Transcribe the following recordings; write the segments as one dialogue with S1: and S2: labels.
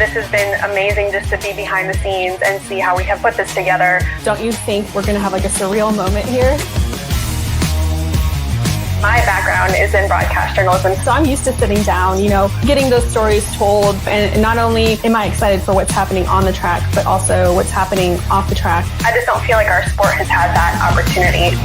S1: This has been amazing just to be behind the scenes and see how we have put this together.
S2: Don't you think we're going to have like a surreal moment here?
S1: My background is in broadcast journalism.
S2: So I'm used to sitting down, getting those stories told. And not only am I excited for what's happening on the track, but also what's happening off the track.
S1: I just don't feel like our sport has had that opportunity.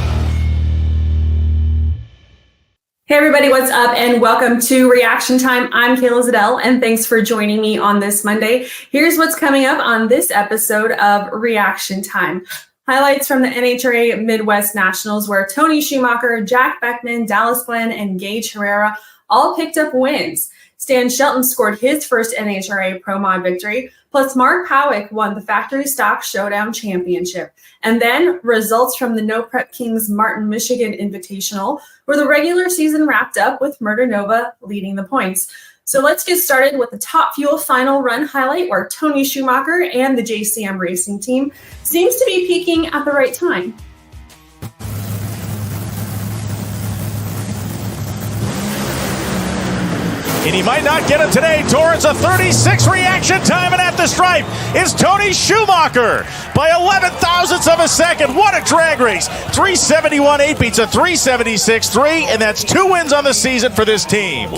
S2: Hey everybody, what's up and welcome to Reaction Time. I'm Kayla Zadell and thanks for joining me on this Monday. Here's what's coming up on this episode of Reaction Time. Highlights from the NHRA Mid-West Nationals where Tony Schumacher, Jack Beckman, Dallas Glenn, and Gaige Herrera all picked up wins. Stan Shelton scored his first NHRA Pro Mod victory, plus Mark Pawuk won the Factory Stock Showdown Championship. And then results from the No Prep Kings Michigan Invitational, where the regular season wrapped up with Murder Nova leading the points. So let's get started with the Top Fuel final run highlight where Tony Schumacher and the JCM racing team seems to be peaking at the right time.
S3: And he might not get it today towards a 36 reaction time, and at the stripe is Tony Schumacher by 11 thousandths of a second. What a drag race. 371.8 beats a 376.3, and that's 2 wins on the season for this team.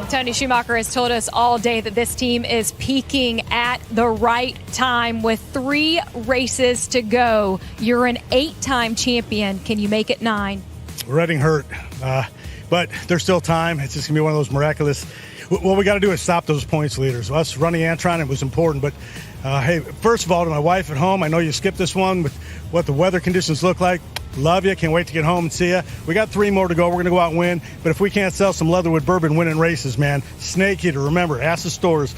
S4: Tony Schumacher has told us all day that this team is peaking at the right time with 3 races to go. You're an 8-time champion. Can you make it 9?
S5: Redding hurt. But there's still time. It's just going to be one of those miraculous. What we got to do is stop those points leaders. Us running Antron, it was important. But, hey, first of all, to my wife at home, I know you skipped this one with what the weather conditions look like. Love you. Can't wait to get home and see you. We got 3 more to go. We're going to go out and win. But if we can't sell some Leatherwood bourbon winning races, man, Snake Eater, remember, ask the stores.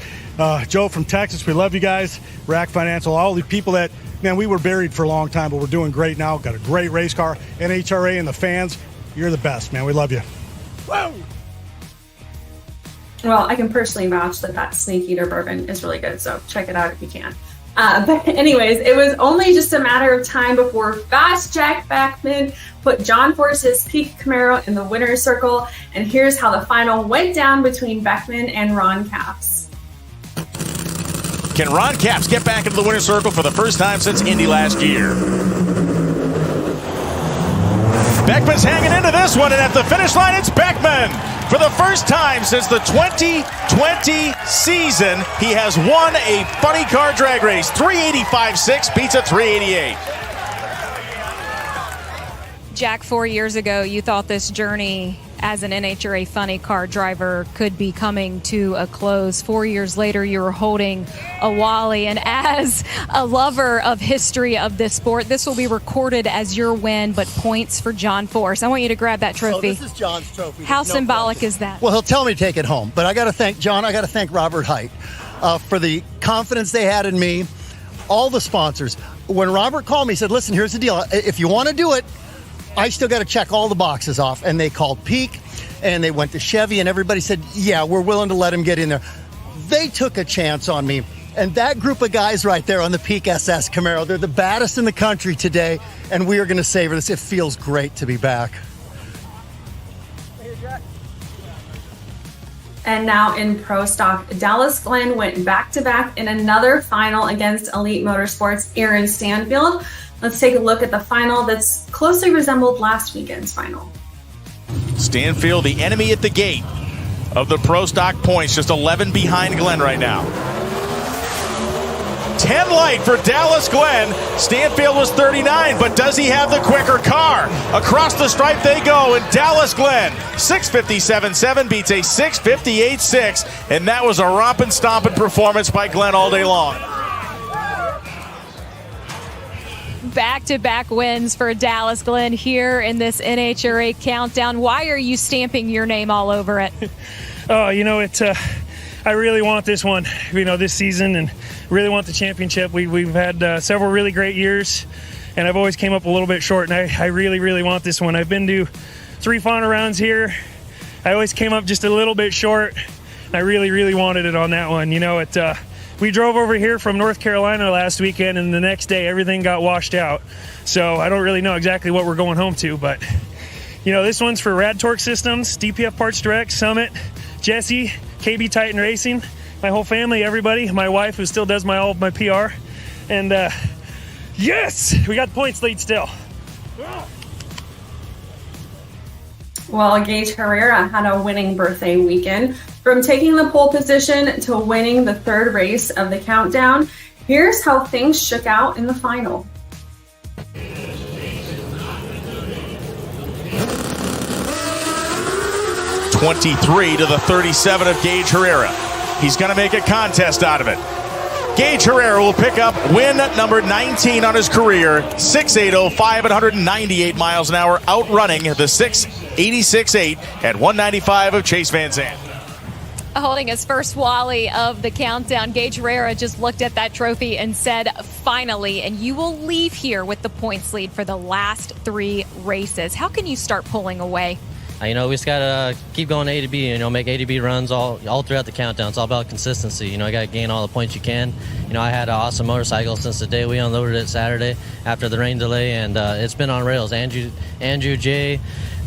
S5: Joe from Texas, we love you guys. Rack Financial, all the people that, man, we were buried for a long time, but we're doing great now. Got a great race car. NHRA and the fans, you're the best, man. We love you. Whoa.
S2: Well, I can personally vouch that Snake Eater bourbon is really good, so check it out if you can. But anyways, it was only just a matter of time before fast Jack Beckman put John Force's Peak Camaro in the winner's circle, and here's how the final went down between Beckman and Ron Capps.
S3: Can Ron Capps get back into the winner's circle for the first time since Indy last year? Beckman's hanging into this one, and at the finish line, it's Beckman. For the first time since the 2020 season, he has won a funny car drag race. 385.6 beats a 388.
S4: Jack, 4 years ago, you thought this journey as an NHRA funny car driver could be coming to a close. 4 years later, you were holding a Wally, and as a lover of history of this sport, this will be recorded as your win, but points for John Force. I want you to grab that trophy.
S6: So this is John's trophy.
S4: How symbolic is that?
S6: Well, he'll tell me to take it home, but I got to thank John. I got to thank Robert Height for the confidence they had in me. All the sponsors. When Robert called me, he said, listen, here's the deal. If you want to do it, I still got to check all the boxes off. And they called Peak, and they went to Chevy, and everybody said, yeah, we're willing to let him get in there. They took a chance on me. And that group of guys right there on the Peak SS Camaro, they're the baddest in the country today, and we are going to savor this. It feels great to be back.
S2: And now in Pro Stock, Dallas Glenn went back-to-back in another final against Elite Motorsports' Aaron Stanfield. Let's take a look at the final that's closely resembled last weekend's final.
S3: Stanfield, the enemy at the gate of the Pro Stock points, just 11 behind Glenn right now. 10 light for Dallas Glenn. Stanfield was 39, but does he have the quicker car? Across the stripe they go, and Dallas Glenn, 657.7 beats a 658.6, and that was a romping, stomping performance by Glenn all day long.
S4: Back-to-back wins for Dallas Glenn here in this NHRA countdown. Why are you stamping your name all over it?
S7: Oh, I really want this one, this season, and really want the championship. We've had several really great years, and I've always came up a little bit short, and I really, really want this one. I've been to 3 final rounds here. I always came up just a little bit short. I really, really wanted it on that one. We drove over here from North Carolina last weekend, and the next day everything got washed out. So I don't really know exactly what we're going home to, but this one's for Rad Torque Systems, DPF Parts Direct, Summit, Jesse, KB Titan Racing, my whole family, everybody, my wife who still does all my PR. And yes, we got the points lead still.
S2: Well, Gaige Herrera had a winning birthday weekend. From taking the pole position to winning the third race of the countdown, here's how things shook out in the final.
S3: 23 to the 37 of Gaige Herrera. He's going to make a contest out of it. Gaige Herrera will pick up win number 19 on his career, 6.805 at 198 miles an hour, outrunning the 6.86.8 at 195 of Chase Van Zandt.
S4: Holding his first Wally of the countdown, Gaige Herrera just looked at that trophy and said, finally, and you will leave here with the points lead for the last 3 races. How can you start pulling away?
S8: We just got to keep going A to B, make A to B runs all throughout the countdown. It's all about consistency. I got to gain all the points you can. I had an awesome motorcycle since the day we unloaded it Saturday after the rain delay, and it's been on rails. Andrew, Jay,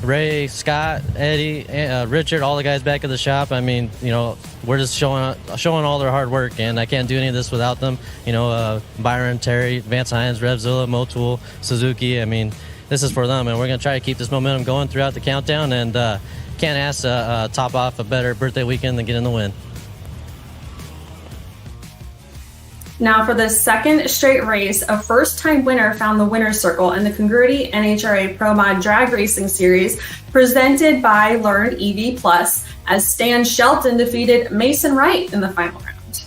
S8: Ray, Scott, Eddie, Richard, all the guys back at the shop. We're just showing all their hard work, and I can't do any of this without them. Byron, Terry, Vance Hines, Revzilla, Motul, Suzuki. This is for them, and we're going to try to keep this momentum going throughout the countdown, and can't ask to top off a better birthday weekend than getting the win.
S2: Now for the second straight race, a first-time winner found the winner's circle in the Congruity NHRA Pro Mod Drag Racing Series presented by Learn EV Plus, as Stan Shelton defeated Mason Wright in the final round.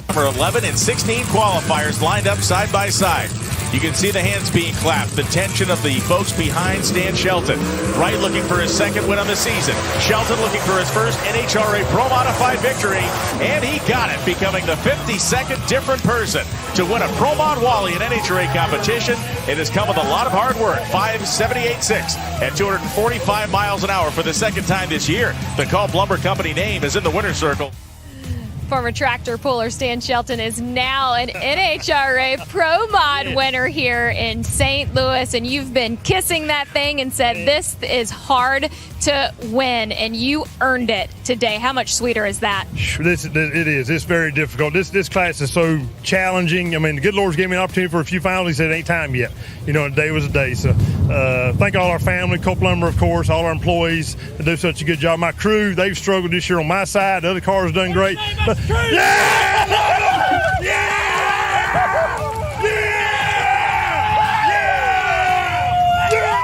S3: Number 11 and 16 qualifiers lined up side by side. You can see the hands being clapped, the tension of the folks behind Stan Shelton. Wright looking for his second win of the season. Shelton looking for his first NHRA Pro Modified victory, and he got it, becoming the 52nd different person to win a Pro Mod Wally in NHRA competition. It has come with a lot of hard work. 5.78.6 at 245 miles an hour for the second time this year. The Culp Lumber Company name is in the winner's circle.
S4: Former tractor puller Stan Shelton is now an NHRA Pro Mod winner here in St. Louis, and you've been kissing that thing and said this is hard to win, and you earned it today. How much sweeter is that?
S7: It is. It's very difficult. This class is so challenging. The good Lord's gave me an opportunity for a few finals. He said it ain't time yet. A day was a day. So thank all our family, Culp Lumber, of course, all our employees that do such a good job. My crew, they've struggled this year on my side. The other cars done great.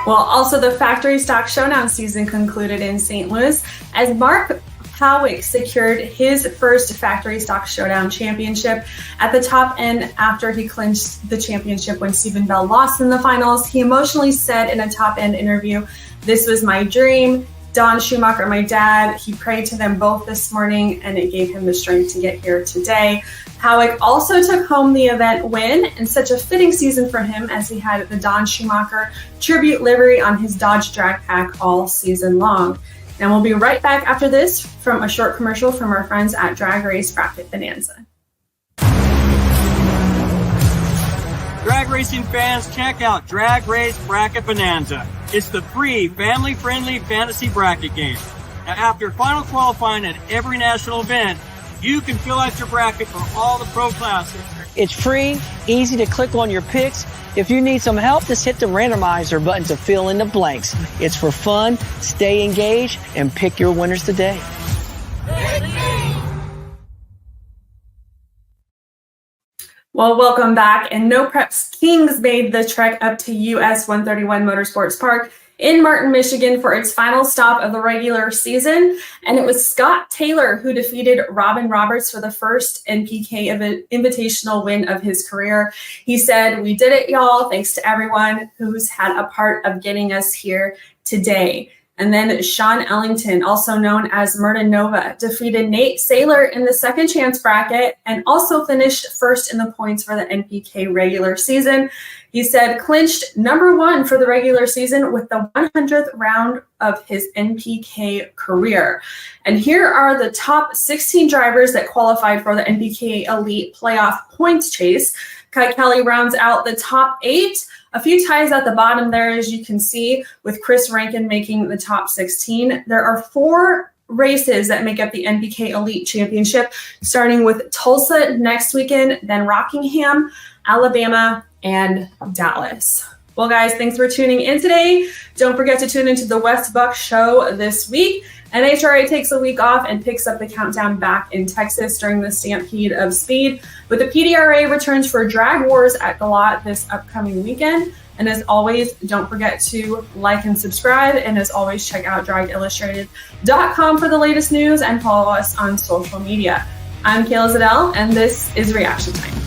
S2: Well, also the Factory Stock Showdown season concluded in St. Louis as Mark Pawuk secured his first Factory Stock Showdown Championship. At the top end, after he clinched the championship when Stephen Bell lost in the finals, he emotionally said in a top end interview, "This was my dream. Don Schumacher, my dad, he prayed to them both this morning, and it gave him the strength to get here today." Pawuk also took home the event win, and such a fitting season for him as he had the Don Schumacher tribute livery on his Dodge Drag Pack all season long. And we'll be right back after this from a short commercial from our friends at Drag Race Bracket Bonanza.
S9: Drag racing fans, check out Drag Race Bracket Bonanza. It's the free, family-friendly fantasy bracket game. Now, after final qualifying at every national event, you can fill out your bracket for all the pro classes.
S10: It's free, easy to click on your picks. If you need some help, just hit the randomizer button to fill in the blanks. It's for fun, stay engaged, and pick your winners today.
S2: Well, welcome back. And No Prep Kings made the trek up to US 131 Motorsports Park in Martin, Michigan for its final stop of the regular season. And it was Scott Taylor who defeated Robin Roberts for the first NPK invitational win of his career. He said, "We did it, y'all. Thanks to everyone who's had a part of getting us here today." And then Sean Ellington, also known as Murda Nova, defeated Nate Saylor in the second chance bracket and also finished first in the points for the NPK regular season. He said clinched number 1 for the regular season with the 100th round of his NPK career. And here are the top 16 drivers that qualified for the NPK Elite Playoff Points Chase. Kite Kelly rounds out the top 8. A few ties at the bottom there, as you can see, with Chris Rankin making the top 16. There are 4 races that make up the NPK Elite Championship, starting with Tulsa next weekend, then Rockingham, Alabama, and Dallas. Well, guys, thanks for tuning in today. Don't forget to tune into the West Buck Show this week. NHRA takes a week off and picks up the countdown back in Texas during the Stampede of Speed. But the PDRA returns for Drag Wars at Galot this upcoming weekend. And as always, don't forget to like and subscribe. And as always, check out dragillustrated.com for the latest news and follow us on social media. I'm Kayla Zadell, and this is Reaction Time.